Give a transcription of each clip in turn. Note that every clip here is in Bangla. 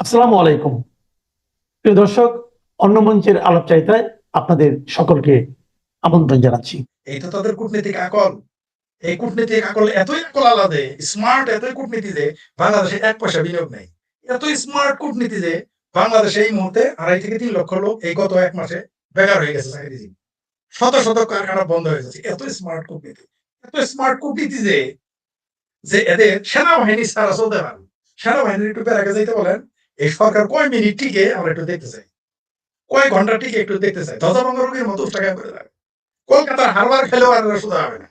আসসালামু আলাইকুম। প্রিয় দর্শক, অন্য মঞ্চের আলাপচারিতায় আপনাদের সকলকে আমন্ত্রণ জানাচ্ছি। এই তো তাদের কূটনীতিক আকল। এই কূটনীতিক আকল এতই আকল আলাদা, স্মার্ট এতই কূটনীতি যে বাংলাদেশে ১ পয়সা বিনিয়োগ নাই। এতই স্মার্ট কূটনীতি যে বাংলাদেশে এই মুহূর্তে ২.৫ থেকে ৩ লক্ষ লোক এই গত ১ মাসে বেকার হয়ে গেছে চাকরিজীবী। শত, শত কারখানা বন্ধ হয়ে যাচ্ছে। এত স্মার্ট কূটনীতি। এত স্মার্ট কূটনীতি যে এদের সেনাবাহিনী ছাড়া চলতে পারে না। সেনাবাহিনীর একটু বেড়াকে যাইতে বলেন, এই সরকার কয় মিনিট টিকে আমরা একটু দেখতে চাই। কয় ঘন্টা টিকে একটু দেখতে চাই। ধ্বজভঙ্গ রোগীর মতো উষ্টাকায় করে দেয়। কলকাতার হারবার খেলেও আর শুধু হবে না।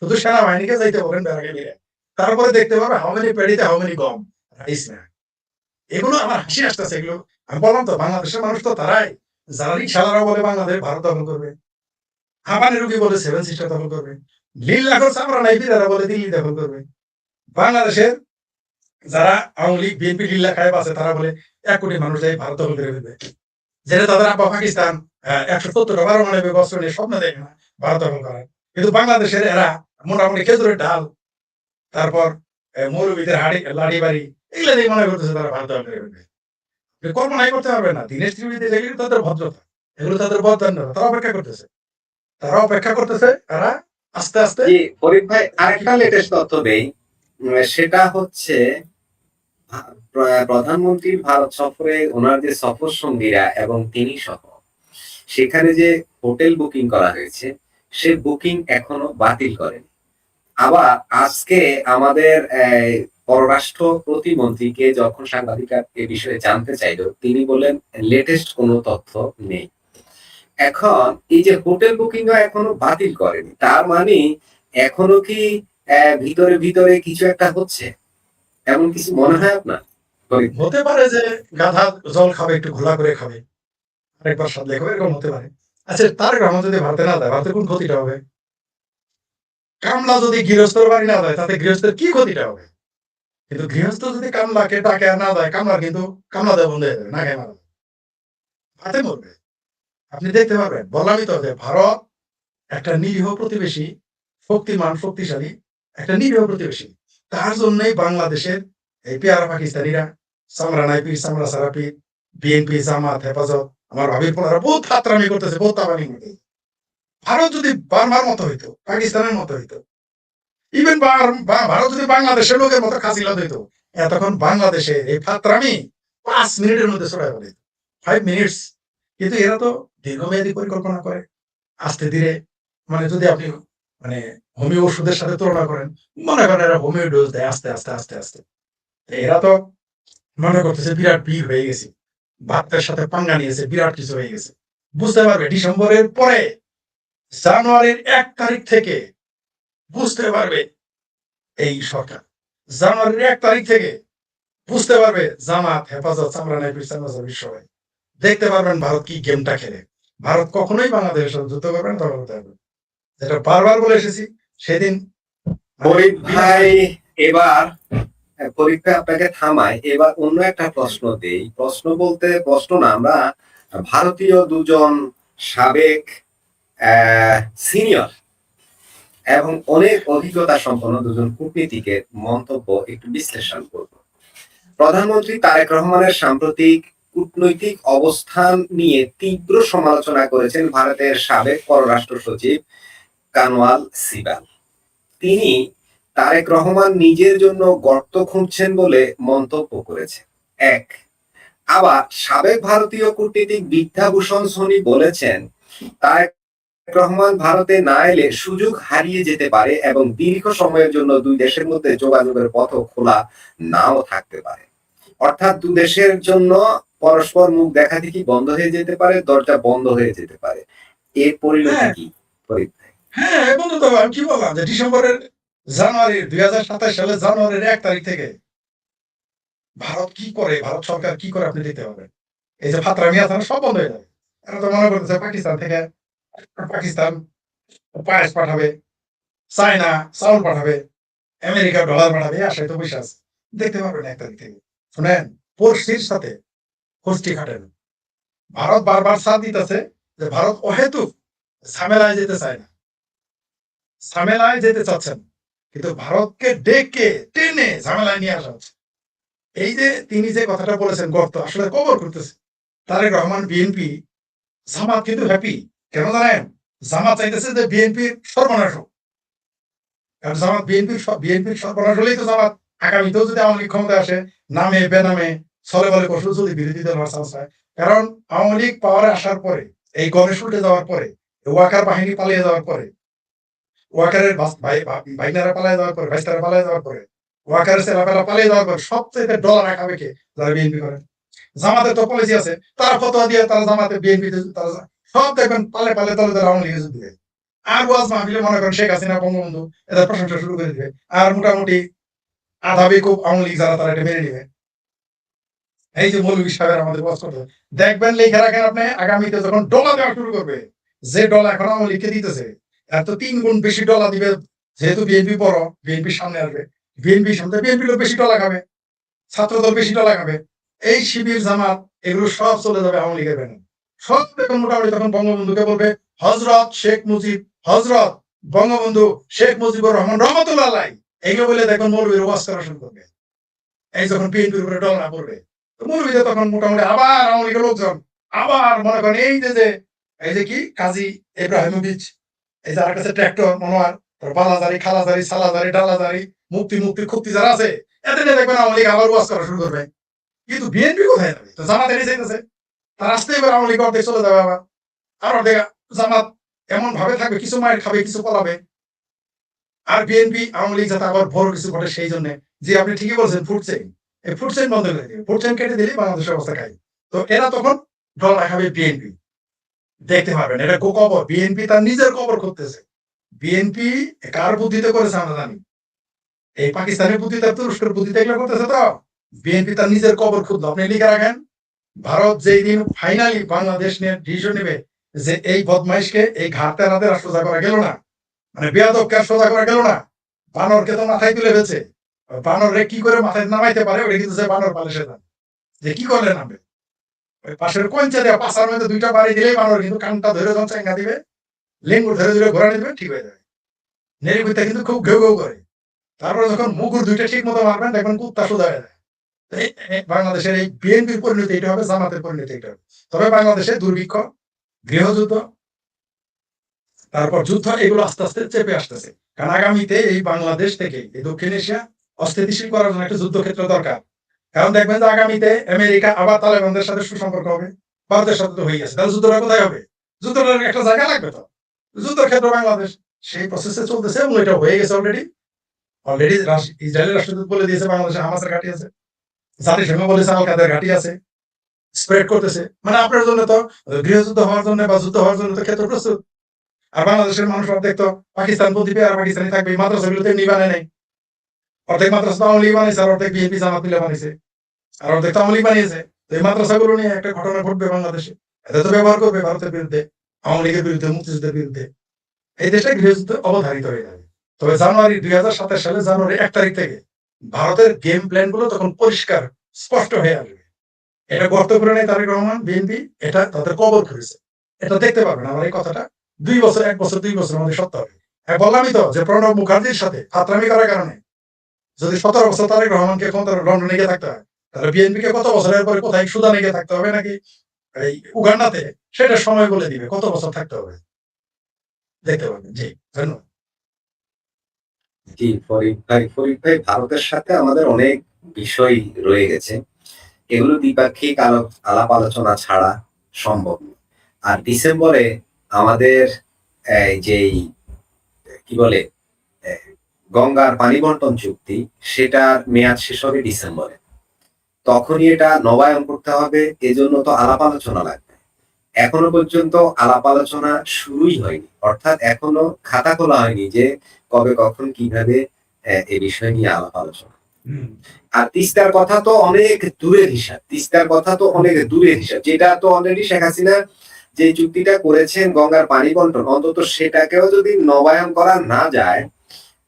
শুধু সেনাবাহিনীকে যাইতে বলেন ব্যারাকে মিলে। তারপরে দেখতে পাবে হাউ মেনি পেডিতে হাউ মেনি গম রাইস না। এগুলো আমার হাসি আসতেছে এগুলো। আমি বললাম তো বাংলাদেশের মানুষ তো তারাই যারা রিক্সাওয়ালারা বলে বাংলাদেশ ভারত দখল করবে। হাঁপানি রোগী বলে সেভেন সিস্টার দখল করবে। লীল লাখর চামড়া নাই ফিরারা বলে দিল্লি দখল করবে। বাংলাদেশের যারা আওয়ামী লীগ বিএনপি লীলা খায় আছে তারা বলে ১ কোটি মানুষ যাই ভারত দখল করে ফেলবে। যেটা তাদের আব্বা পাকিস্তান ১৭০টা পারমাণবিক অস্ত্র নিয়ে স্বপ্ন দেখে না ভারত দখল করার। কিন্তু বাংলাদেশের এরা মোটামুটি খেজুরের ঢাল, তারপর মৌলবীদের লাঠি বাড়ি এগুলো দিয়ে মনে করতেছে তারা ভারত দখল করে ফেলবে। কল্পনাই করতে পারবে না। দিনের টিভিতে এগুলো তাদের ভদ্রতা, এগুলো তাদের বদান্যতা। তারা অপেক্ষা করতেছে। তারা অপেক্ষা করতেছে। তারা আস্তে, আস্তে জি, ফরিদ ভাই আরেকটা লেটেস্ট তথ্য দেই। সেটা হচ্ছে প্রধানমন্ত্রীর ভারত সফরে ওনার যে সফর সঙ্গীরা এবং তিনি সহ সেখানে যে হোটেল বুকিং করা হয়েছে সে বুকিং এখনো বাতিল করেনি। আবার আজকে আমাদের পররাষ্ট্র প্রতিমন্ত্রীকে যখন সাংবাদিকরা এ বিষয়ে জানতে চাইল তিনি বললেন লেটেস্ট কোনো তথ্য নেই। এখন এই যে হোটেল বুকিং এখনো বাতিল করেনি, তার মানে এখনো কি ভিতরে ভিতরে কিছু একটা হচ্ছে, এমন কিছু মনে হয় আপনার? হতে পারে যে গাধা জল খাবে একটু ঘোলা করে খাবে, আরেকবার স্বাদ লেখো এরকম হতে পারে। আচ্ছা, তার রহমান যদি ভারতে না দেয় ভারতের কোন ক্ষতিটা হবে? কামলা যদি গৃহস্থর বাড়ি না দেয় তাতে গৃহস্থের কি ক্ষতিটা হবে? কিন্তু গৃহস্থ যদি কামলাকে টাকা না দেয় কামলার কিন্তু কামলা দেওয়া বন্ধ হয়ে যাবে, না খেয়ে মারা যাবে, হাতে মরবে। আপনি দেখতে পারবেন, বললামই তো যে ভারত একটা নিরীহ প্রতিবেশী, শক্তিমান শক্তিশালী একটা নিরীহ প্রতিবেশী। তার জন্যই বাংলাদেশের এই পেয়ারা পাকিস্তানিরা চামড়া নাই পীর চামড়া সারা পীর, বিএনপি জামাত হেফাজত, আমার ভাবির পোলারা বহুত ফাতরামি করতেছে, বহুত তাবানি করতেছে। ভারত যদি বার্মার মতো হইতো, পাকিস্তানের মতো হইতো, ইভেন ভারত যদি বাংলাদেশের লোকের মতো খাসিলত হইতো, এতক্ষণ বাংলাদেশে এই ফাতরামি 5 মিনিটের মধ্যে ছড়াই বলে, 5 মিনিটস। কিন্তু এরা তো দীর্ঘমেয়াদী পরিকল্পনা করে, আস্তে ধীরে। মানে যদি আপনি মানে হোমিও ওষুধের সাথে তুলনা করেন, মনে করেন এরা হোমিও ডোজ দেয় আস্তে আস্তে আস্তে আস্তে। এরা তো মনে করতেছে বিরাট বীর হয়ে গেছে, ভারতের সাথে পাঙ্গা নিয়েছে, বিরাট কিছু হয়ে গেছে। বুঝতে পারবে ডিসেম্বরের পরে, জানুয়ারির ১ তারিখ থেকে বুঝতে পারবে এই সরকার। জানুয়ারির ১ তারিখ থেকে বুঝতে পারবে জামাত হেফাজত চামড়া নাই পীর চামড়া সারা সবাই। দেখতে পারবেন ভারত কি গেমটা খেলে। ভারত কখনোই বাংলাদেশের সাথে যুদ্ধ করবে না, তখন হতে হবে। যেটা বারবার বলে এসেছি সেদিন। ফরিদ ভাই, এবার পরীক্ষা আপনাকে থামায়, এবার অন্য একটা প্রশ্ন দেই। প্রশ্ন বলতে প্রশ্ন না, আমরা ভারতীয় দুজন সাবেক সিনিয়র এবং অনেক অভিজ্ঞতা সম্পন্ন দুজন কূটনীতিকের মন্তব্য একটু বিশ্লেষণ করব। প্রধানমন্ত্রী তারেক রহমানের সাম্প্রতিক কূটনৈতিক অবস্থান নিয়ে তীব্র সমালোচনা করেছেন ভারতের সাবেক পররাষ্ট্র সচিব কানওয়াল সিবাল। তিনি তারেক রহমান নিজের জন্য গর্ত খুঁড়ছেন বলে মন্তব্য করেছেন। এক, আবার সাবেক ভারতীয় কূটনীতিক বিদ্যাভূষণ সোনি বলেছেন তারেক রহমান ভারতে না এলে সুযোগ হারিয়ে যেতে পারে এবং দীর্ঘ সময়ের জন্য দুই দেশের মধ্যে যোগাযোগের পথ খোলা নাও থাকতে পারে। অর্থাৎ দুই দেশের জন্য পরস্পর মুখ দেখা দেখি বন্ধ হয়ে যেতে পারে, দরজা বন্ধ হয়ে যেতে পারে। এর পরিণতি হ্যাঁ, কি? হ্যাঁ, বন্ধু তো আমি কি বললাম যে জানুয়ারির ২০২৭ সালের জানুয়ারির ১ তারিখ থেকে ভারত কি করে, ভারত সরকার কি করে আপনি দেখতে পাবেন। এই যে ফাতরামি আছে না, সব বন্ধ হয়ে যাবে। এরা তো মনে করতেছে পাকিস্তান থেকে, পাকিস্তান পায়েস পাঠাবে, চায়না চাউল পাঠাবে, আমেরিকা ডলার পাঠাবে, এই আশায় তো বসে আছে। দেখতে পারবেন ১ তারিখ থেকে। শুনেন, পড়শির সাথে হোস্টি খাটেন। ভারত বারবার সাথ দিতেছে যে ভারত অহেতুক ঝামেলায় যেতে চায় না, ঝামেলায় যেতে চাচ্ছেন, কিন্তু ভারতকে ডেকে টেনে ঝামেলায় নিয়ে আসা হচ্ছে। এই যে তিনি যে কথাটা বলেছেন গর্ত আসলে কবর করতেছে তারেক রহমান বিএনপি। জামাত কিন্তু হ্যাপি, কেন জানেন? জামাত চাইতেছে যে বিএনপির সর্বনাশ হোক। কারণ জামাত বিএনপির সর্বনাশ হলেই তো জামাত আগামীতেও যদি আওয়ামী লীগ ক্ষমতায় আসে, নামে বেনামে ছলে বলে কৌশল যদি বিরোধী দল হওয়ার চান্স হয়। কারণ আওয়ামী লীগ পাওয়ারে আসার পরে, এই গণেশ উল্টে যাওয়ার পরে, ওয়াকার বাহিনী পালিয়ে যাওয়ার পরে, ওয়াকারের ভাইনারা পালিয়ে যাওয়ার পরে, ভাইস্তারা পালিয়ে যাওয়ার পরে, ওয়াকারের ছেলেপেলা পালিয়ে যাওয়ার পরে সবচেয়ে ডলার রাখাবে কে? যারা বিএনপি করে। জামাতের তো পলিসি আছে, তারা ফতোয়া দিয়ে তারা জামাতে বিএনপি তারা সব দেখবেন পালে পালে দলে দলে আওয়ামী লীগে দিবে। আর ওয়াজ মাহফিলে মনে করেন শেখ হাসিনা বঙ্গবন্ধু এদের প্রশংসা শুরু করে দিবে। আর মোটামুটি আধা বেকুব আওয়ামী লীগ যারা তারা এটা মেনে নিবে। এই যে মৌলভী সাহেবের আমাদের ওয়াজ করতে দেখবেন, লিখে রাখেন আপনি, আগামীতে যখন ডলা দেওয়া শুরু করবে, যে ডলা এখন আওয়ামী লীগকে দিতেছে এত 3 গুণ বেশি ডলা দিবে। যেহেতু বিএনপি বড়, বিএনপির সামনে আসবে, বিএনপির সামনে বিএনপি লোক বেশি ডলা খাবে, ছাত্রদল বেশি ডলা খাবে, এই শিবির জামাত এগুলো সব চলে যাবে আওয়ামী লীগের ব্যানারে। সব দেখুন মোটামুটি তখন বঙ্গবন্ধুকে বলবে হযরত শেখ মুজিব, হযরত বঙ্গবন্ধু শেখ মুজিবুর রহমান রহমতুল্লাহ আলাইহি, এইগুলো বলে দেখুন মৌলবীর ওয়াজ করা শুরু করবে। এই যখন বিএনপির উপরে ডলা পড়বে, মৌলবীদের তখন মোটামুটি আবার আওয়ামী লীগের লোকজন আবার মনে করেন এই যে কি কাজী ইব্রাহিমোভিচ, এই যার কাছে ট্র্যাক্টর মনোয়ার, বালাজারি, খালাজারি, সালাজারি, ডালাজারি, মুক্তি খুক্তি যারা আছে, এদের নিয়ে দেখবেন আওয়ামী লীগ আবার ওয়াজ করা শুরু করবে। কিন্তু বিএনপি কোথায় যাবে? তো জামাত এনে চাইতেছে, তার আসতে এবার আওয়ামী লীগ অর্ধেক চলে যাবে আবার, আর অর্ধেক জামাত এমন ভাবে থাকবে, কিছু মায়ের খাবে, কিছু পলাবে। আর বিএনপি আওয়ামী লীগ যাতে আবার বড় কিছু ঘটে সেই জন্য, যে আপনি ঠিকই বলছেন ফুড চেইন, এই ফুড চেইন বন্ধ করে দিবে, ফুড চেইন কেটে দিলেই বাংলাদেশের অবস্থা খাই। তো এরা তখন দল রাখাবে বিএনপি, দেখতে পারবেন এটা কবর। বিএনপি তার নিজের কবর করতেছে। বিএনপি কার বুদ্ধিতে করেছে আমরা জানি, এই পাকিস্তানের বুদ্ধিতে, তুরস্কের বুদ্ধিতে এগুলো করতেছে। তো বিএনপি তার নিজের কবর খুঁজলো। আপনি লিখে রাখেন, ভারত যেই দিন ফাইনালি বাংলাদেশ নিয়ে ডিসিশন নেবে যে এই বদমাইশকে, এই ঘাটতে রাতে আর সোজা করা গেল না, মানে বেয়াদবকে আর সোজা করা গেল না, বানরকে তো মাথায় তুলে ফেলছে, বানরে কি করে মাথায় নামাইতে পারে ওটা কিন্তু বানর পালে সে জানে যে কি করলে নামবে। ওই পাশের কঞ্চা দেওয়া পাশার মধ্যে 2টা বাড়ি দিলেই বানর কিন্তু কানটা ধরে যখন চেঙ্গা দিবে, লেঙ্গুর ধরে ধরে ঘোরা দিবে, ঠিক হয়ে যাবে। নেড়িকুত্তা কিন্তু খুব ঘেউ ঘেউ করে, তারপরে যখন মুগুর 2টা ঠিক মতো মারবেন দেখবেন কুত্তা সোজা হয়ে যায়। বাংলাদেশের এই বিএনপির পরিণতি এটা হবে, জামাতের পরিণতি এটা হবে। তবে বাংলাদেশে দুর্ভিক্ষ, গৃহযুদ্ধ, তারপর যুদ্ধ, এগুলো আস্তে আস্তে চেপে আসতেছে। কারণ আগামীতে এই বাংলাদেশ থেকে এই দক্ষিণ এশিয়া অস্থিতিশীল করার জন্য একটা যুদ্ধক্ষেত্র দরকার। কারণ দেখবেন যে আগামীতে আমেরিকা আবার তালেবানদের সাথে সুসম্পর্ক হবে, ভারতের সাথে তো হয়ে গেছে, তাহলে যুদ্ধটা কোথায় হবে? যুদ্ধটার একটা জায়গা লাগবে। তো যুদ্ধের ক্ষেত্র বাংলাদেশ সেই প্রসেসে চলতেছে এবং এটা হয়ে গেছে অলরেডি। ইসরায়েলের রাষ্ট্রদূত বলে দিয়েছে বাংলাদেশে হামাসের ঘাঁটি আছে, জাতিসংঘ বলেছে আল কাদের ঘাঁটি আছে, স্প্রেড করতেছে। মানে আপনার জন্য তো গৃহযুদ্ধ হওয়ার জন্য বা যুদ্ধ হওয়ার জন্য তো ক্ষেত্র প্রস্তুত। আর বাংলাদেশের মানুষ অর্ধেক তো পাকিস্তান প্রতিপে আর পাকিস্তানি থাকবে। মাদ্রাসাগুলো তেমনি বানায় নাই, অর্ধেক মাদ্রাসা আওয়ামী লীগ বানিয়েছে, আর অর্ধেক বিএনপি জামাত মিলে বানিয়েছে, আর অর্ধেক আওয়ামী লীগ বানিয়েছে। তো এই মাদ্রাসাগুলো নিয়ে একটা ঘটনা ঘটবে বাংলাদেশে, এদের তো ব্যবহার করবে ভারতের বিরুদ্ধে, আওয়ামী লীগের বিরুদ্ধে, মুক্তিযুদ্ধের বিরুদ্ধে। এই দেশটা গৃহযুদ্ধ অবধারিত হয়ে যাবে। তবে জানুয়ারি 2027 সালে জানুয়ারি 1 তারিখ থেকে ভারতের গেম প্ল্যান গুলো তখন পরিষ্কার স্পষ্ট হয়ে আসবে। এটা গর্ত করে নেই তারেক রহমান, বিএনপি এটা তাদের কবর করেছে, এটা দেখতে পাবেন। আমার এই কথাটা 2 বছর, 1 বছর, 2 বছর মধ্যে সত্য হবে। বললামই তো যে প্রণব মুখার্জির সাথে ফাতরামি করার কারণে যদি 17 বছর তারেক রহমানকে ক্ষমতার লন্ডনে গিয়ে থাকতে হয়, তাহলে বিএনপি কে কত বছরের পরে কোথায় সুদানে গিয়ে থাকতে হবে নাকি এই উগান্ডাতে, সেটা সময় বলে দিবে কত বছর থাকতে হবে, দেখতে পাবেন। জি, ধন্যবাদ। জি, ফরিদ ভাই, ভারতের সাথে আমাদের অনেক বিষয় রয়ে গেছে, এগুলো দ্বিপাক্ষিক আলাপ আলোচনা ছাড়া সম্ভব নয়। আর ডিসেম্বরে আমাদের যেই কি বলে গঙ্গার পানি বন্টন চুক্তি, সেটার মেয়াদ শেষ হবে ডিসেম্বরে। তখনই এটা নবায়ন করতে হবে, এজন্য তো আলাপ আলোচনা লাগবে। এখনো পর্যন্ত আলাপ আলোচনা শুরুই হয়নি, অর্থাৎ এখনো খাতা খোলা হয়নি যে কবে কখন কিভাবে এ বিষয় নিয়ে আলাপ আলোচনা। আর তিস্তার কথা তো অনেক দূরের হিসাব, যেটা তো অলরেডি শেখ হাসিনা যে চুক্তিটা করেছেন গঙ্গার পানি বন্টন, অন্তত সেটাকেও যদি নবায়ন করা না যায়,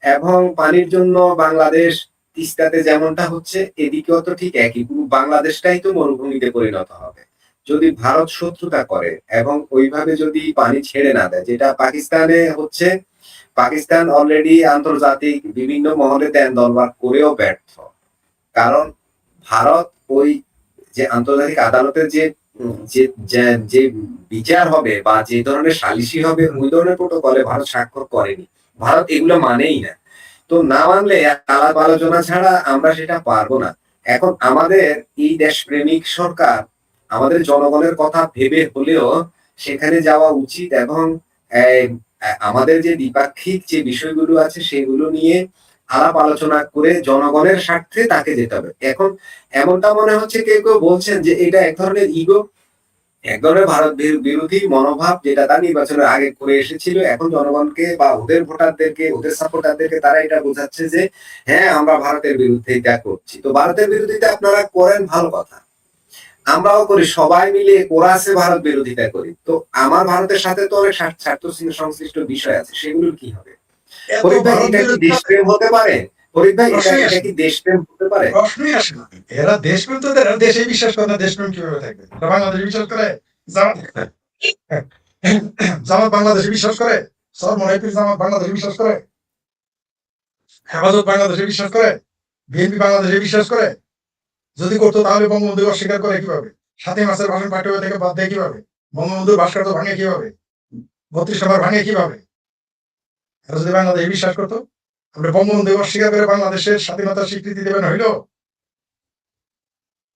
এবং পানির জন্য বাংলাদেশ তিস্তাতে যেমনটা হচ্ছে এদিকেও তো ঠিক একই, পুরো বাংলাদেশটাই তো মরুভূমিতে পরিণত হবে যদি ভারত শত্রুতা করে এবং ওইভাবে যদি পানি ছেড়ে না দেয়, যেটা পাকিস্তানে হচ্ছে। পাকিস্তান অলরেডি আন্তর্জাতিক বিভিন্ন মহলে দেন দরবার করেও ব্যর্থ, কারণ ভারত ওই যে আন্তর্জাতিক আদালতের যে যে যে বিচার হবে বা যে ধরনের সালিসি হবে ওই ধরনের প্রোটোকলে ভারত স্বাক্ষর করেনি। ভারত এগুলো মানেই না। তো না মানলে আলাপ আলোচনা ছাড়া আমরা সেটা পারবো না। এখন আমাদের এই দেশপ্রেমিক সরকার আমাদের জনগণের কথা ভেবে হলেও সেখানে যাওয়া উচিত এবং আমাদের যে দ্বিপাক্ষিক যে বিষয়গুলো আছে সেগুলো নিয়ে আলাপ আলোচনা করে জনগণের স্বার্থে তাকে যেতে হবে। এখন এমনটা মনে হচ্ছে কেউ কেউ বলছেন যে এটা এক ধরনের ইগো, এক ধরনের ভারত বিরোধী মনোভাব যেটা তার নির্বাচনের আগে করে এসেছিল। এখন জনগণকে বা ওদের ভোটারদেরকে ওদের সাপোর্টারদেরকে তারা এটা বোঝাচ্ছে যে হ্যাঁ আমরা ভারতের বিরুদ্ধে এটা করছি। তো ভারতের বিরোধিতা আপনারা করেন, ভালো কথা, আমরাও করি, সবাই মিলে কোরাসে ভারত বিরোধিতা করি। তো আমার ভারতের সাথে তো অনেক স্বার্থ সংশ্লিষ্ট বিষয় আছে, সেগুলোর কি হবে? এত ফরিদ ভাই ভারত এটা কি বিরোধিতা দেশপ্রেম হতে পারে? ফরিদ ভাই এটা প্রশ্নই এটা আসে কি না, দেশপ্রেম হতে পারে? প্রশ্নই আসে না। এরা দেশপ্রেম তো এরা দেশে বিশ্বাস করে না, দেশপ্রেম কিভাবে থাকবে? এরা বাংলাদেশে বিশ্বাস করে, জামাত জামাত বাংলাদেশে বিশ্বাস করে, সরমনাই পীর জামাত বাংলাদেশে বিশ্বাস করে, হেফাজত বাংলাদেশে বিশ্বাস করে, বিএনপি বাংলাদেশে বিশ্বাস করে। যদি করতো তাহলে বঙ্গবন্ধু অস্বীকার করে কিভাবে? ৭ই মার্চের ভাষণ পাঠ্য থেকে বাদ দেয় কিভাবে? বঙ্গবন্ধুর ভাস্কর্য ভাঙে কিভাবে? ৩২ নম্বর ভাঙে কিভাবে? এরা যদি বাংলাদেশে বিশ্বাস করতো, আমরা বঙ্গবন্ধু অস্বীকার করে বাংলাদেশের স্বাধীনতার স্বীকৃতি দেবেন হইল?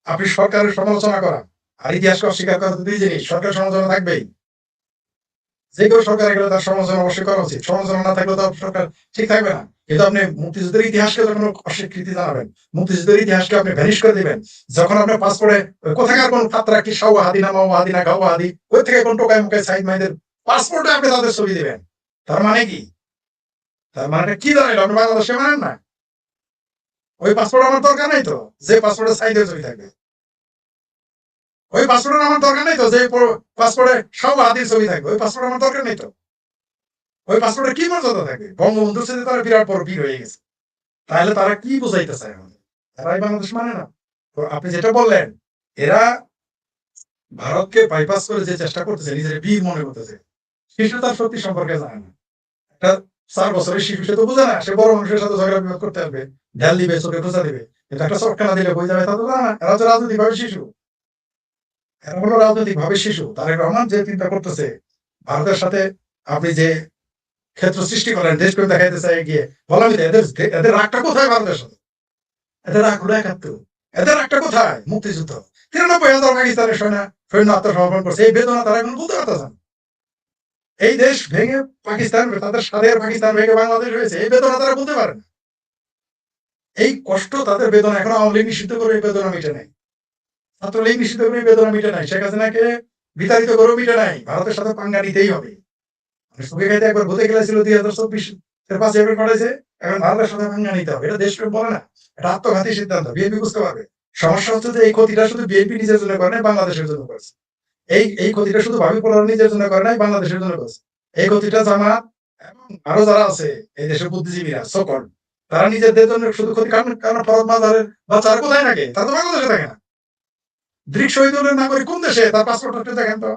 আপনি সরকারের সমালোচনা করা আর ইতিহাসকে অস্বীকার করা দুই জিনিস। সরকারের সমালোচনা থাকবেই, যে কেউ সরকার গেলে তার সমালোচনা অবশ্যই করা উচিত। সমালোচনা না থাকলে তো সরকার ঠিক থাকবে না। কিন্তু আপনি মুক্তিযুদ্ধের ইতিহাসকে যখন অস্বীকৃতি জানাবেন, মুক্তিযুদ্ধের ইতিহাসকে আপনি ভ্যানিশ করে দিবেন, যখন আপনার পাসপোর্টে কোথাকার কোন ফাত্রা কি সাওয়াহাদি না মাওয়াহাদি না গাওয়াহাদি ওই থেকে কোন টোকায় মুখে সাইদ মাইদের পাসপোর্টে আপনি তাদের ছবি দিবেন, তার মানে কি? তার মানে কি দাঁড়াইলো? আপনি বাংলাদেশে মানেন না? ওই পাসপোর্ট আমার দরকার নেই তো, যে পাসপোর্টে সাইদের ছবি থাকবে। ওই পাসপোর্টের আমার দরকার নেই তো, যে পাসপোর্টে সাওয়াহাদির ছবি থাকবে। ওই পাসপোর্ট আমার দরকার নেই তো। ওই পাসপোর্টে কি মর্যাদা থাকে? বঙ্গবন্ধুর সাথে তারা বিরাট বড় বীর হয়ে গেছে। তাহলে তারা কি বুঝাইতে চায় আমাদের? তারাই বাংলাদেশ মানে না। তো আপনি যেটা বললেন, এরা ভারতকে বাইপাস করে যে চেষ্টা করতেছে, নিজের বীর মনে করতেছে, শিশু তার শক্তি সম্পর্কে জানে না। একটা 4 বছরের শিশু সে তো বুঝে না, সে বড় মানুষের সাথে ঝগড়া বিবাদ করতে পারবে, ঢেল দিবে, চোখে খোঁচা দিবে। কিন্তু একটা চটকা না দিলে বই যাবে তা তো জানে না। এরা তো রাজনৈতিক ভাবে শিশু, এরা হলো রাজনৈতিক ভাবে শিশু। তারেক রহমান যে চিন্তা করতেছে ভারতের সাথে আপনি যে ক্ষেত্র সৃষ্টি করেন, দেশপ্রেম দেখাইতে চাই গিয়ে, বললাম তো এদের এদের রাগটা কোথায় ভারতের সাথে? এদের রাগ হলো ৭১। এদের রাগটা কোথায়? মুক্তিযুদ্ধ। ৯৩,০০০ পাকিস্তানের সৈন্য আত্মসমর্পণ করছে, এই বেদনা তারা এখন বলতে পারতেছেন। এই দেশ ভেঙে পাকিস্তান, তাদের স্বাধীন পাকিস্তান ভেঙে বাংলাদেশ হয়েছে, এই বেদনা তারা বলতে পারে না। এই কষ্ট তাদের বেদনা এখন আওয়ামী লীগ নিষিদ্ধ করে এই বেদনা মিটে নাই, ছাত্রলীগ নিষিদ্ধ করে এই বেদনা মিটে নাই, শেখ হাসিনাকে বিতাড়িত করেও মিটে নাই। ভারতের সাথে পাঙ্গা নিতেই হবে। সুখে খাইতে একবার ভূতে খেলেছিল ২০২৪ 5 এপ্রিল পাঠাইছে, এখন ভারতের সাথে পাঙ্গা নিতে হবে। এটা দেশপ্রেম বলে না, এটা আত্মঘাতী সিদ্ধান্ত। বিএনপি বুঝতে পারবে। সমস্যা হচ্ছে যে এই ক্ষতিটা শুধু বিএনপি নিজের জন্য করে নাই, বাংলাদেশের জন্য করেছে। এই ক্ষতিটা শুধু ভাবি পোলার নিজের জন্য করে নাই, বাংলাদেশের জন্য করেছে। এই ক্ষতিটা জামাত এবং আরো যারা আছে এই দেশের বুদ্ধিজীবীরা সকল, তারা নিজেদের জন্য শুধু ক্ষতি। কারণ ফরদ মাজারের বাচ্চারা কোথায় থাকে? তারা তো বাংলাদেশে থাকে না। দৃক শহীদ নাগরিক কোন দেশে? তার পাসপোর্ট দেখেন তো।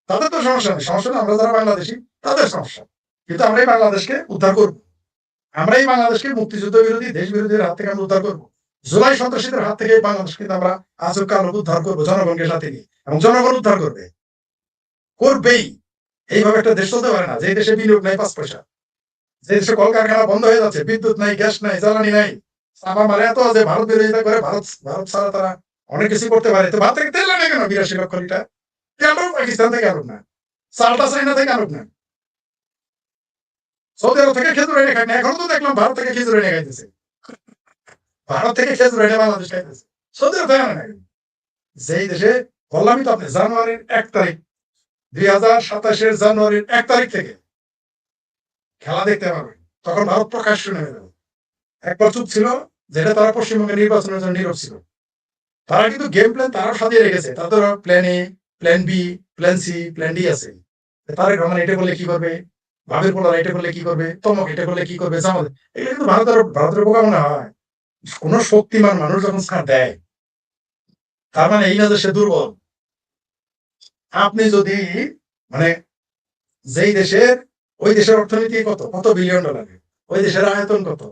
তাদের তো সমস্যা নেই, সমস্যা না আমরা যারা বাংলাদেশি তাদের সমস্যা। কিন্তু আমরা এই বাংলাদেশকে উদ্ধার করবো। আমরা এই বাংলাদেশকে মুক্তিযুদ্ধ বিরোধী দেশ বিরোধীর হাত থেকে আমরা উদ্ধার করবো। জুলাই সন্ত্রাসীদের হাত থেকে এই বাংলাদেশ কিন্তু আমরা আজও কালো উদ্ধার করবো, জনগণকে সাথে নিয়ে। এবং জনগণ উদ্ধার করবে, করবেই। এইভাবে একটা দেশ চলতে পারে না যে দেশে বিনিয়োগ নাই 5 পয়সা, যে দেশে কলকারখানা বন্ধ হয়ে যাচ্ছে, বিদ্যুৎ নাই, গ্যাস নাই, জ্বালানি নাই। আমার মানে এত যে ভারত বিরোধিতা করে, ভারত ছাড়া তারা অনেক কিছু করতে পারে। তো ভারত থেকে তেল আনে কেন 82 লক্ষ লিটার? কেন পাকিস্তান থেকে আনুক না, চালটা চাইনা থেকে আনুক না, সৌদি আরব থেকে খেজুর এনে খায় না। এখনো তো দেখলাম ভারত থেকে খেজুর এনে খাইতেছে। ভারত থেকে খেজুর এনে বাংলাদেশ খাইতেছে, সৌদি আরব থেকে আনে না। যেই দেশে বললামই তো আপনি, জানুয়ারির 1 তারিখ 2027 জানুয়ারির 1 তারিখ থেকে খেলা দেখতে পারবেন। তখন ভারত প্রকাশ্য নেমে যাবে। একবার চুপ ছিল, যেটা তারা পশ্চিমবঙ্গের নির্বাচনের জন্য নীরব ছিল। তারা কিন্তু গেম প্ল্যান তারাও সাজিয়ে রেখেছে। তাদের plan A, plan B, plan C, plan D আছে। তারেক রহমান এটা করলে কি করবে, ভাবের পোলার এটা করলে কি করবে, তমক এটা করলে কি করবে, জামাত। এগুলো কিন্তু ভারতের বোকা মনে হয়। কোন শক্তিমান মানুষ যখন ছাড় দেয়, তার মানে এই না যে সে দুর্বল। আপনি যদি মানে যেই দেশের, ওই দেশের অর্থনীতি কত কত বিলিয়ন ডলারের, ওই দেশের আয়তন কত,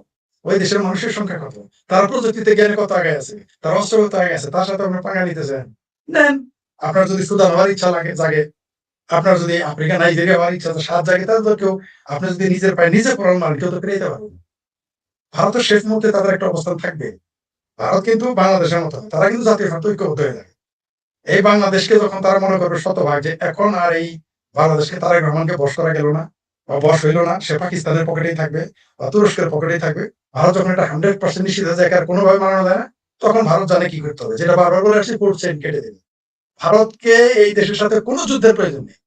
ওই দেশের মানুষের সংখ্যা কত, তার প্রযুক্তিতে জ্ঞানে কত আগে আছে, তার অস্ত্র কত আগে আছে, তার সাথে আপনি পাঙ্গা নিতেছেন। নেন। আপনার যদি সুদান হওয়ার ইচ্ছা জাগে, আপনার যদি আফ্রিকা নাইজেরিয়া হওয়ার ইচ্ছা স্বাদ জাগে, তাহলে তো কেউ, আপনি যদি নিজের পায়ে নিজে পড়ার মাল কেউ তো পেরে যেতে পারবেন। ভারতের শেষ মুহূর্তে তাদের একটা অবস্থান থাকবে। ভারত কিন্তু বাংলাদেশের মতো না, তারা কিন্তু জাতীয় স্বার্থে ঐক্যবদ্ধ হয়ে যাবে। এই বাংলাদেশকে যখন তারা মনে করবে শতভাগ যে এখন আর এই বাংলাদেশকে তারেক রহমানকে বশ করা গেল না বা বশ হইল না, সে পাকিস্তানের পকেটেই থাকবে বা তুরস্কের পকেটেই থাকবে, ভারত যখন এটা 100% নিশ্চিত হয়ে যায় আর কোনোভাবে মানানো যায় না, তখন ভারত জানে কি করতে হবে, যেটা বারবার বলে আসছি, কোর্ট চেইন কেটে দেবে। ভারতকে এই দেশের সাথে কোনো যুদ্ধের প্রয়োজন নেই,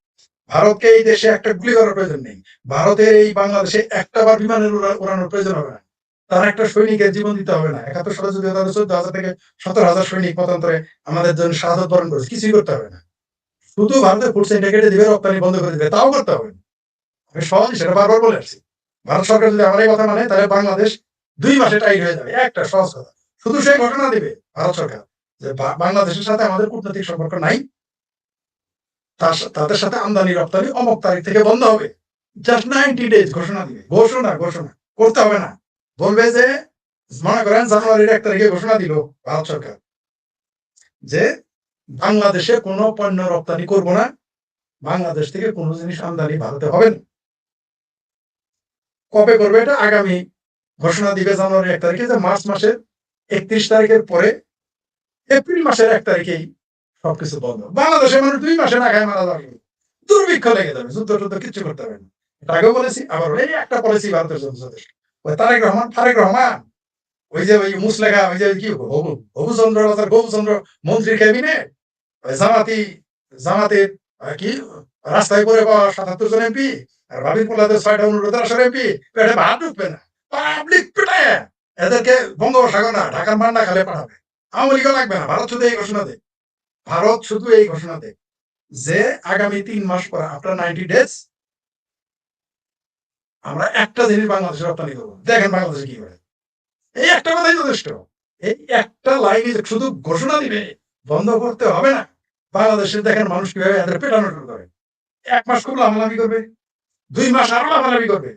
ভারতকে এই দেশে একটা গুলি করার প্রয়োজন নেই, ভারতের এই বাংলাদেশে একটা বার বিমানের উড়ানোর প্রয়োজন হবে না, তার একটা সৈনিকের জীবন দিতে হবে না। 71 সালে যদি তাদের 14,000 থেকে 17,000 সৈনিক মতান্তরে আমাদের জন্য শাহাদত বরণ করেছে, কিছুই করতে হবে না। শুধু ভারতের ফুড সেন্টার কেটে দিবে, রপ্তানি বন্ধ করে দিবে, তাও করতে হবে না। আমি সহজ সেটা বারবার বলে আসছি। ভারত সরকার যদি আমার এই কথা মানে, তাহলে বাংলাদেশ 2 মাসে টাইট হয়ে যাবে। একটা সহজ কথা, শুধু সেই ঘোষণা দিবে ভারত সরকার যে বাংলাদেশের সাথে আমাদের কূটনৈতিক সম্পর্ক নাই, তাদের সাথে আমদানি রপ্তানি অমুক তারিখ থেকে বন্ধ হবে। জাস্ট 90 ডেজ ঘোষণা দিবে। ঘোষণা করতে হবে না। বলবে যে, মনে করেন জানুয়ারির 1 তারিখে ঘোষণা দিল ভারত সরকার যে বাংলাদেশে কোনো পণ্য রপ্তানি করব না, বাংলাদেশ থেকে কোনো জিনিস আমদানি ভারতে হবে না। কবে করবে এটা? আগামী ঘোষণা দিবে জানুয়ারি 1 তারিখে যে মার্চ মাসের 31 তারিখের পরে এপ্রিল মাসের 1 তারিখেই সবকিছু বন্ধ। বাংলাদেশের মানুষ 2 মাসে না খায় মারা যাবে, দুর্ভিক্ষ লেগে যাবে, যুদ্ধ টুদ্ধ কিচ্ছু করতে হবে না। এটা আগেও বলেছি, আবার এই একটা পলিসি ভারতের জন্য যথেষ্ট। ওই ফারেক রহমান, ওই যে ওই মুসলেখা, ওই যে কি হবুচন্দ্র বাজার গৌচন্দ্র মন্ত্রীর ক্যাবিনেট, জামাতের কি রাস্তায় পরে পাওয়া 77 জন এমপি আর ভাবির পোলাদের 6টা অনুরোধের আসলে এমপি, পেটে ভাত ঢুকবে না, পাবলিক পেটায় এদেরকে বঙ্গোপসাগর না ঢাকার মান্ডা খালে পাঠাবে। আওয়ামী লীগও লাগবে না। ভারত শুধু এই ঘোষণা দেয়, ভারত শুধু এই ঘোষণা দেয় যে আগামী 3 মাস পর, আফটার 90 ডেজ, আমরা একটা জিনিস বাংলাদেশে রপ্তানি করবো। দেখেন বাংলাদেশে কি করে। এই একটা কথাই যথেষ্ট। এই একটা লাইনে শুধু ঘোষণা দিবে, বন্ধ করতে হবে না। বাংলাদেশের দেখেন মানুষ কিভাবে এদের পেটানো শুরু করে। 1 মাস খুব লাফালাফি করবে, 2 মাস আরো লাফালাফি করবে,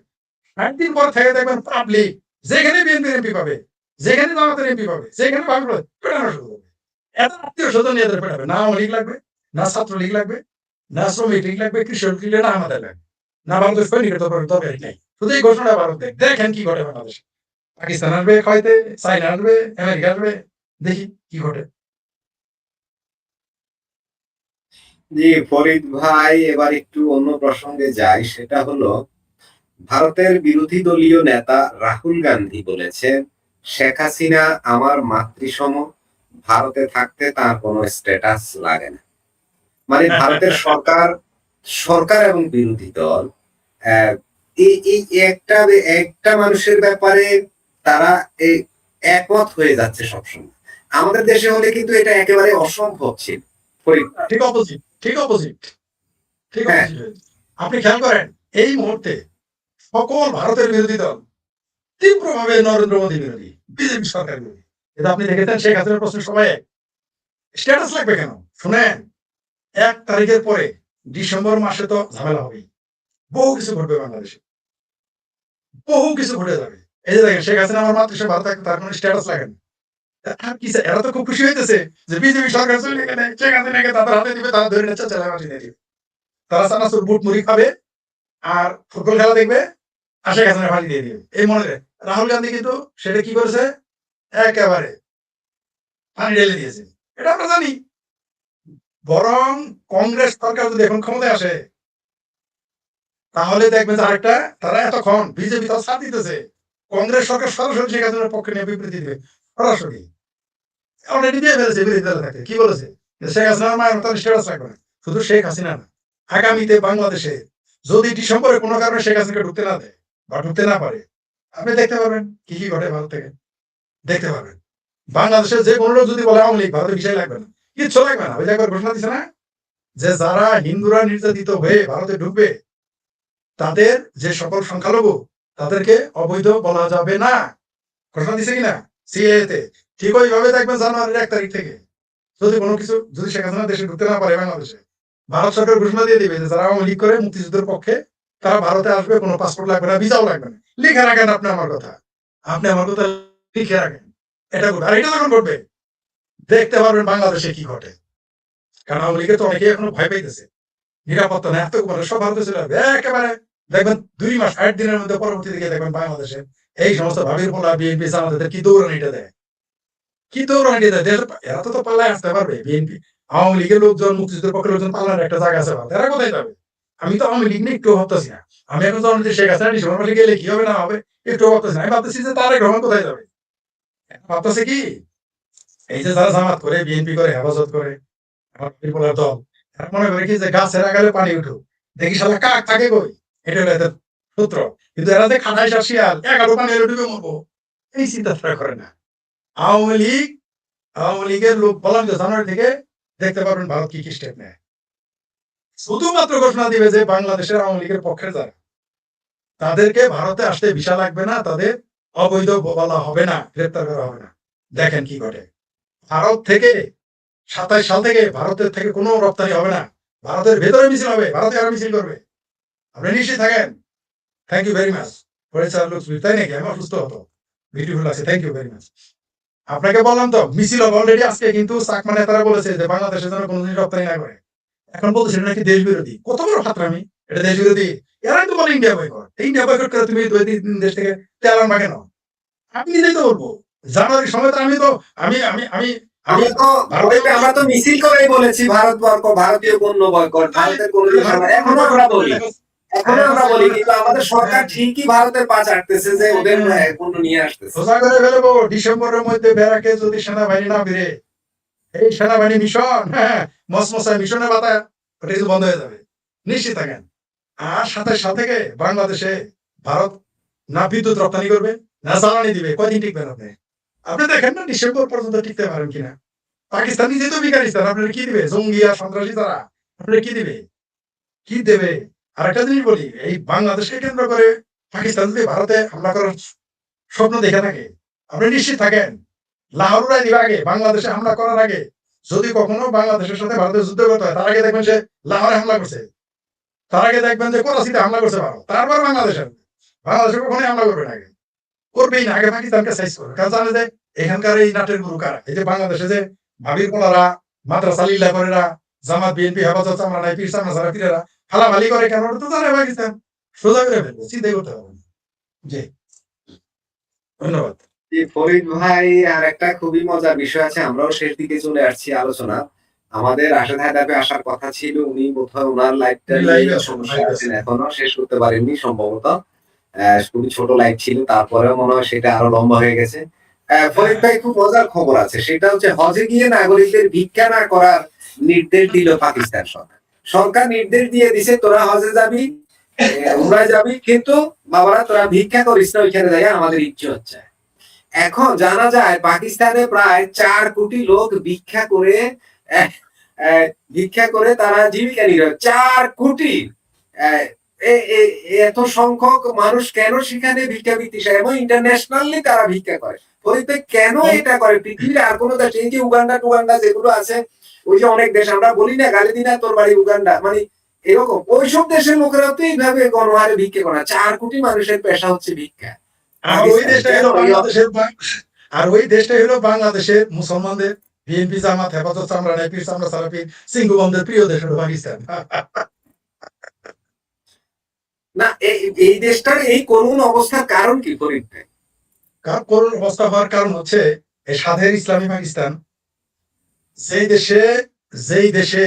60 দিন পর থেকে দেখবেন পাবলিক যেখানে বিএনপির এমপি পাবে, যেখানে জামাতের এমপি পাবে, যেখানে পাবে পেটানো শুরু করবে। এত আত্মীয় স্বজন নিয়ে এদের পেটাবে। না আওয়ামী লীগ লাগবে, না ছাত্র লীগ লাগবে, না শ্রমিক লীগ লাগবে, কৃষক লীগ না আমাদের লাগবে, না ভারতের সৈনিকের দরকার নেই। শুধু এই ঘোষণা ভারত দেখেন কি ঘটে বাংলাদেশে। পাকিস্তান আসবে হয়তো, চাইনা আসবে, আমেরিকা আসবে, দেখি কি ঘটে। জি ফরিদ ভাই, এবার একটু অন্য প্রসঙ্গে যাই। সেটা হলো, ভারতের বিরোধী দলীয় নেতা রাহুল গান্ধী বলেছেন, শেখ হাসিনা আমার মাতৃসম, ভারতে থাকতে তার কোনো স্ট্যাটাস লাগে না। মানে ভারতের সরকার এবং বিরোধী দল এই এই একটা মানুষের ব্যাপারে তারা একমত হয়ে যাচ্ছে সবসময়। আমাদের দেশে হলে কিন্তু এটা একেবারে অসম্ভব ছিল। ঠিক অপোজিট, ঠিক অপোজিট, ঠিক হ্যাঁ, অপোজিট। আপনি খেয়াল করেন, এই মুহূর্তে সকল ভারতের বিরোধী দল তীব্রভাবে নরেন্দ্র মোদী বিরোধী, বিজেপি সরকার বিরোধী। এটা আপনি দেখেছেন, শেখ হাসিনার প্রশ্ন সবাই স্ট্যাটাস লাগবে কেন শুনেন। 1 তারিখের পরে ডিসেম্বর মাসে তো ঝামেলা হবেই, বহু কিছু ঘটবে বাংলাদেশে, বহু কিছু ঘটে যাবে। এই যে দেখেন, শেখ হাসিনা আমার মাতৃসম, ভারত থাকতে তার কোনো স্ট্যাটাস লাগে না। এরা তো খুব খুশি হইতেছে যে বিজেপি সরকার চলে গেলে শেখ হাসিনাকে তাদের হাতে দিবে, তারা ধরে নিচ্ছে, চেলা মাটি দিয়ে দিবে, তারা চানাচুর বুট মুড়ি খাবে আর ফুটবল খেলা দেখবে আর শেখ হাসিনা ফাঁকি দিয়ে দিবে। এই মনে রাহুল গান্ধী কিন্তু সেটা কি করেছে, একেবারে পানি ঢেলে দিয়েছে। এটা আমরা জানি। বরং কংগ্রেস সরকার যদি এখন ক্ষমতায় আসে, তাহলে দেখবেন যে আরেকটা, তারা এতক্ষণ বিজেপি তার সাথ দিতেছে, কংগ্রেস সরকার সরাসরি শেখ হাসিনার পক্ষে নিয়ে বিবৃতি দিবে, সরাসরি অলরেডি দিয়ে ফেলেছে বিরোধী দল থাকে। কি বলেছে, শেখ হাসিনার মায়ের মতো স্ট্যাটাস রাখবে না। শুধু শেখ হাসিনা না, আগামীতে বাংলাদেশে যদি ডিসেম্বরে কোনো কারণে শেখ হাসিনাকে ঢুকতে না দেয় বা ঢুকতে না পারে, আপনি দেখতে পাবেন কি কি ঘটে ভারত থেকে, দেখতে পাবেন। বাংলাদেশের যে কোনো লোক যদি বলে আওয়ামী লীগ, ভারতের বিষয় লাগবে না, কিচ্ছু লাগবে না। ওই যে একবার ঘোষণা দিচ্ছে না যে যারা হিন্দুরা নির্যাতিত হয়ে ভারতে ঢুকবে, তাদের যে সকল সংখ্যালঘু, তাদেরকে অবৈধ বলা যাবে না। ঘোষণা দিছে কিনা সিএতে। ঠিক ওইভাবে দেখবেন জানুয়ারির 1 তারিখ থেকে যদি কোনো কিছু, যদি শেখ হাসিনা দেশে ঢুকতে না পারে বাংলাদেশে, ভারত সরকার ঘোষণা দিয়ে দিবে যে যারা আওয়ামী লীগ করে মুক্তিযুদ্ধের পক্ষে, তারা ভারতে আসবে, কোনো পাসপোর্ট লাগবে না, ভিসাও লাগবে না। লিখে রাখেন আপনি আমার কথা। আপনি আমার কথা লিখে রাখেন, এটা করবে। আর এটা যখন ঘটবে দেখতে পারবেন বাংলাদেশে কি ঘটে। কারণ আওয়ামী লীগের তো অনেকেই এখনো ভয় পাইতেছে, নিরাপত্তা নেই, এত মানে সব ভারতে চলে আসবে একেবারে। দেখবেন 2 মাস 60 দিনের মধ্যে পরবর্তী দিকে দেখবেন বাংলাদেশে এই সমস্ত ভাবির পোলা বিএনপি জামাতের কি দৌড়ানিটা দেয়, কি দৌড়ানিটা দেয়। এরা তো পাল্লায় আসতে পারবে। বিএনপি আওয়ামী লীগের লোকজন, মুক্তিযুদ্ধের পক্ষের লোকজন পাল্লার একটা জায়গা আছে ভারত, এরা কোথায় যাবে? আমি তো আওয়ামী লীগ নিয়ে একটু ভাবতেছি না। আমি এখন যখন শেখ হাসিনা ডিসেম্বর মাসে গেলে কি হবে না হবে একটু ভাবতেছি না। আমি ভাবতেছি যে তারেক রহমান কোথায় যাবে। ভাবতেছে কি, এই যে যারা জামাত করে, বিএনপি করে, হেফাজত করে, আমার ভাবির পোলার দল, এরা মনে করে কি যে গাছের আগালে পানি উঠুক, দেখি শালা কাক থাকে কই, এটা হলো এদের সূত্র। কিন্তু এরা যে খাটাইশ আর শিয়াল 11 পানি এলে ডুবে মরবো, এই চিন্তা তারা করে না। আওয়ামী লীগ, আওয়ামী লীগের লোক বললাম যে জানুয়ারি থেকে দেখতে পারবেন ভারত কি কি স্টেপ নেয়। শুধুমাত্র ঘোষণা দিবে যে বাংলাদেশের আওয়ামী লীগের পক্ষের যারা, তাদেরকে ভারতে আসতে ভিসা লাগবে না, তাদের অবৈধ বলা হবে না, গ্রেপ্তার করা হবে না। দেখেন কি ঘটে। ভারত থেকে 27 সাল থেকে ভারতের থেকে কোনো রপ্তানি হবে না। ভারতের ভেতরে মিছিল হবে, ভারতে আরো মিছিল করবে। আপনি নিশ্চিত থাকেন। Thank you very much. তাই নাকি? আমি অসুস্থ হতো, বিউটিফুল আছে। Thank you very much. আপনাকে বললাম তো মিছিল হবে অলরেডি। আজকে কিন্তু চাকমা নেতারা বলেছে যে বাংলাদেশের জন্য কোনো জিনিস রপ্তানি না করে। এখন বলতেছে এটা নাকি দেশ বিরোধী। কত বড় ফাত্রামি, এটা দেশ বিরোধী। এরাই তো বলে ইন্ডিয়া বয়কট। ইন্ডিয়া বয়কট করে তুমি 2-3 দেশ থেকে তেল আনবা কেন? আমি নিজেই তো বলবো জানুয়ারির সময় তো আমি তো আমি আমি আমি আমি আমরা তো মিছিল করেই বলেছি ভারত বয়কট, ভারতীয় পণ্য বয়কট, ভারতের কোনো জিনিস আমরা এখনো আমরা বলি, এখনো আমরা বলি, কিন্তু আমাদের সরকার ঠিকই ভারতের পা চাটতেছে যে ওদের পণ্য নিয়ে আসতেছে। সোজা করে ফেলবো। ডিসেম্বরের মধ্যে ব্যারাকে যদি সেনাবাহিনী না ফিরে, এই সেনাবাহিনী মিশন, হ্যাঁ, মসমসায় মিশনের বাতা ওটা কিন্তু বন্ধ হয়ে যাবে, নিশ্চিত থাকেন। আর সাথে সাথে বাংলাদেশে ভারত না বিদ্যুৎ রপ্তানি করবে, না জ্বালানি দিবে, কয়দিন টিকবেন আপনি? আপনি দেখেন না ডিসেম্বর পর্যন্ত টিকতে পারেন কিনা। পাকিস্তান নিজে তো বিকারিস্তান, আপনার কি দিবে? জঙ্গি আর সন্ত্রাসী তারা আপনার কি দিবে, কি দেবে? আর একটা জিনিস বলি, এই বাংলাদেশকে কেন্দ্র করে পাকিস্তান যদি ভারতে হামলা করার স্বপ্ন দেখে থাকে, আপনি নিশ্চিত থাকেন লাহোর উড়াই দিবে আগে, বাংলাদেশে হামলা করার আগে। যদি কখনো বাংলাদেশের সাথে ভারতের যুদ্ধ করতে হয়, তার আগে দেখবেন সে লাহোরে হামলা করছে, তার আগে দেখবেন যে করাচিতে হামলা করছে ভারত, তারপর বাংলাদেশে কখনোই হামলা করবে না, আগে করবেই না, আগে পাকিস্তানকে সাইজ করবে। কারণ জানে যে এখানকার এই নাটের গুরু কারা। এই যে বাংলাদেশে যে ভাবির পোলারা, মাদ্রাসা লিল্লা করেরা, জামাত বিএনপি হেফাজত চামড়া নাই, পীর চামড়া ছাড়া পীরেরা ফালাফালি করে কেন, ওটা তো জানে পাকিস্তান। সোজা করে ফেলবে, চিন্তাই করতে হবে না। জি, ধন্যবাদ। জি ফরিদ ভাই, আর একটা খুবই মজার বিষয় আছে, আমরাও শেষ দিকে চলে আসছি আলোচনা। আমাদের রাশেদ হায়দারে আসার কথা ছিল, উনি বোধহয় ওনার লাইভটা নিয়ে সমস্যা আছেন, এখনো শেষ করতে পারেননি সম্ভবত। খুবই ছোট লাইভ ছিল, তারপরেও মনে হয় সেটা আরো লম্বা হয়ে গেছে। ফরিদ ভাই, খুব মজার খবর আছে, সেটা হচ্ছে হজে গিয়ে নাগরিকদের ভিক্ষা না করার নির্দেশ দিল পাকিস্তান সরকার। সরকার নির্দেশ দিয়ে দিছে তোরা হজে যাবি, উমরায় যাবি, কিন্তু বাবারা তোরা ভিক্ষা করিস না ওইখানে যাই, আমাদের ইজ্জত হচ্ছে। এখন জানা যায় পাকিস্তানে প্রায় 4 কোটি লোক ভিক্ষা করে তারা জীবিকা নির্বাহ। 4 কোটি! এত সংখ্যক মানুষ কেন সেখানে ভিক্ষাবৃত্তি এবং ইন্টারন্যাশনালি তারা ভিক্ষা করে? কেন এটা করে? পৃথিবীর আর কোনো দেশ, এই যে উগান্ডা যেগুলো আছে, ওই যে অনেক দেশ, আমরা বলি না গালি দিনা তোর বাড়ি উগান্ডা, মানে এরকম ওইসব দেশের লোকেরাও তো এইভাবে গণহারে ভিক্ষা করে। 4 কোটি মানুষের পেশা হচ্ছে ভিক্ষা। আর ওই দেশটা হলো বাংলাদেশের মুসলমানদের, বিএনপি জামাত হেফাজত চামড়া নাই, পীর চামড়া ছাড়া পীর সিংহবন্ধের প্রিয় দেশ হলো পাকিস্তান। না, এই দেশটার এই করুণ অবস্থার কারণ কি ফরিদ ভাই? করুণ অবস্থা হওয়ার কারণ হচ্ছে এই স্বাধীন ইসলামী পাকিস্তান, যেই দেশে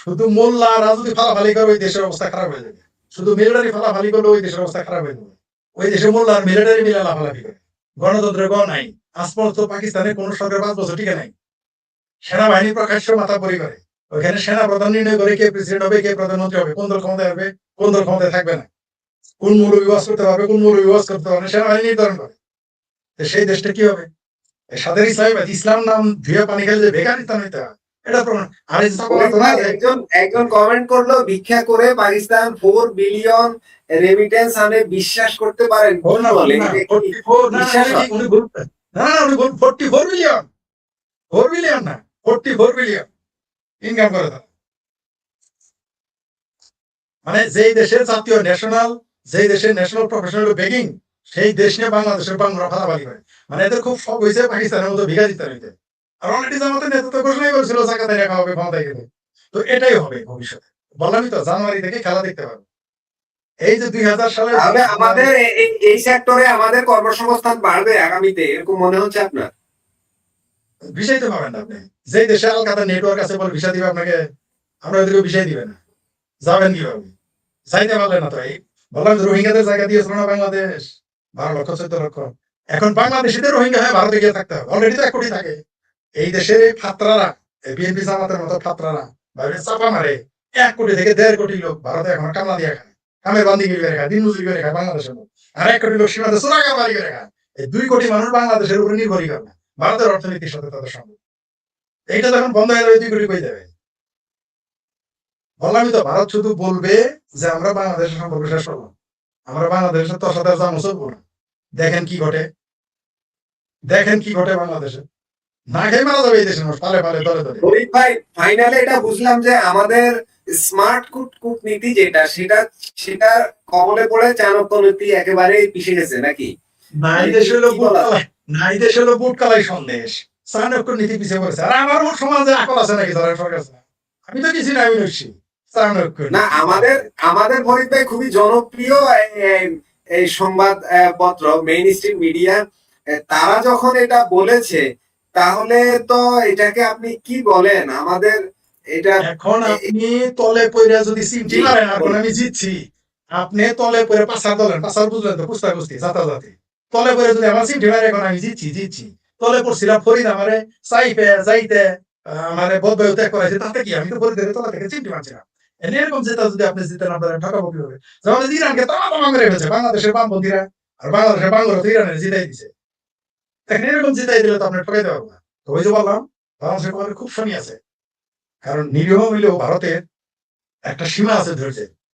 শুধু মোল্লারা যদি ফালাফালি করে ওই দেশের অবস্থা খারাপ হয়ে যাবে। শুধু মিলিটারি ফালাফালি করলে ওই দেশের অবস্থা খারাপ হয়ে যাবে। ওই দেশে মোল্লার মিলিটারি মিলে লাফালাফি করে, গণতন্ত্রের গণ নাই। আজ পর্যন্ত পাকিস্তানের কোন সরকার 5 বছর টিকে নাই। সেনাবাহিনী প্রকাশ্য মাথা পরি করে, ওইখানে সেনা প্রধান নির্ণয় করে কে প্রেসিডেন্ট হবে, কে প্রধানমন্ত্রী হবে, কোন দল ক্ষমতায় হবে, কোন দল ক্ষমতায় থাকবে না, কোন মৌলবি ওয়াজ করতে পারবে, কোন মৌলবি ওয়াজ করতে পারবে, সেনাবাহিনী নির্ধারণ করে। সেই দেশটা কি হবে? স্বাধীন ইসলামী ইসলাম নাম ধুয়ে পানি খেলে যে বেকারিস্তান হইতে হয়, এটা প্রমাণ। আর একজন কমেন্ট করলো, ভিক্ষা করে পাকিস্তান 4 বিলিয়ন রেমিটেন্স আনে, বিশ্বাস করতে পারেন? 44 বিলিয়ন না, 44 বিলিয়ন ইনকাম করে তারা। মানে যেই দেশের জাতীয় ন্যাশনাল, যেই দেশের ন্যাশনাল প্রফেশনাল বেগিং, সেই দেশ নিয়ে বাংলাদেশের বাংলা ফালাফালি করে। মানে এদের খুব শখ হয়েছে পাকিস্তানের মতো ভিখা দিতে নিতে। আর অলরেডি জামাতের নেতৃত্ব ঘোষণাই করেছিল জাকাতে রাখা হবে ক্ষমতায় গেলে। তো এটাই হবে ভবিষ্যতে। বললামই তো জানুয়ারি থেকে খেলা দেখতে পারবো। এই যে 2000 সালে তাহলে আমাদের এই সেক্টরে আমাদের কর্মসংস্থান বাড়বে আগামীতে এরকম মনে হচ্ছে আপনার? ভিসাই তো পাবেন না আপনি। যে দেশে আল কাতার নেটওয়ার্ক আছে বলে ভিসা দিবে আপনাকে, আমরা ওদেরকে ভিসাই দিবে না। যাবেন কিভাবে? যাইতে পারলেন না তো। এই বললাম যে রোহিঙ্গাদের জায়গা দিয়েছিল না বাংলাদেশ 12 লক্ষ 14 লক্ষ। এখন বাংলাদেশিদের রোহিঙ্গা হয়ে ভারতে গিয়ে থাকতে হবে। অলরেডি তো 1 কোটি থাকে। এই দেশের এই ফাত্রারা, বিএনপি জামাতের মতো ফাত্রারা বাইরে চাপা মারে 1 কোটি থেকে 1.5 কোটি লোক ভারতে এখন কামলা দিয়ে খায়, কামের বান্দি করে খায়, দিন মজুরি করে খায় বাংলাদেশের লোক। আর 1 কোটি লোক সীমাতে চোরাকারবারি করে খায়। এই 2 কোটি মানুষ বাংলাদেশের উপরে নির্ভরই করে না, ভারতের অর্থনীতির সাথে তাদের সম্পর্ক। এইটা যখন বন্ধ হয়ে যাবে 2 কোটি কই যাবে? বললামই তো, ভারত শুধু বলবে যে আমরা বাংলাদেশের সম্পর্ক শেষ করলাম, আমরা বাংলাদেশের তোর সাথে জামু চলবো না। দেখেন কি ঘটে, দেখেন কি ঘটে বাংলাদেশে। না খেয়ে মারা যাবে এই দেশের মানুষ পালে পালে দলে দলে। ফরিদ ভাই, ফাইনালে এটা বুঝলাম যে আমাদের স্মার্ট কূটনীতি যেটা সেটার কবলে পড়ে চাণক্য নীতি একেবারেই পিছিয়ে গেছে নাকি? নাই দেশ হলো বুটকালাই, নাই দেশ হলো বুটকালাই সন্দেশ। চাণক্য নীতি পিছিয়ে পড়েছে। আর আমার সমাজে আকল আছে নাকি ধরেন সরকার? আমি তো কিছু না, আমি নইছি চাণক্য না, আমাদের ফরিদ ভাই খুবই জনপ্রিয় এই সংবাদ পত্র, মেইন স্ট্রিম মিডিয়া, তারা যখন এটা বলেছে তাহলে তো এটাকে আপনি কি বলেন? আমাদের এটা এখন আপনি তলে পইরা যদি সিমটি মারেন, এখন আমি জিতছি, আপনি তলে পইরা পাছার দলেন, পাছার বুঝলেন তো, কুস্তা কুস্তি জাতি তলে পইরা যদি আমার সিমটি মারে, এখন আমি জিতছি। তলে পড়ছিলাম ফরিদ আমারে চাইতে যাইতে আমারে বদবায়ু ত্যাগ করাইছে, তাতে কি? আমি তো ফরিদের তলা থেকে সিমটি মারছিলাম। এরকম জেতা যদি আপনি জিতেন, আপনারা ঠকাবো কিভাবে? যেমন ইরানকে তামা মেরে ফেলছে বাংলাদেশের বামপন্থীরা, আর বাংলাদেশের বাংলা তো ইরানের জিতাই দিছে। দেখেন এরকম জিতাই দিলে তো আপনি ঠকাইতে পারবো না। তো ওই যে বললাম, বাংলাদেশের খুব শনি আছে, কারণ নিরীহ হইলেও ভারতের একটা সীমা আছে ধৈর্যের।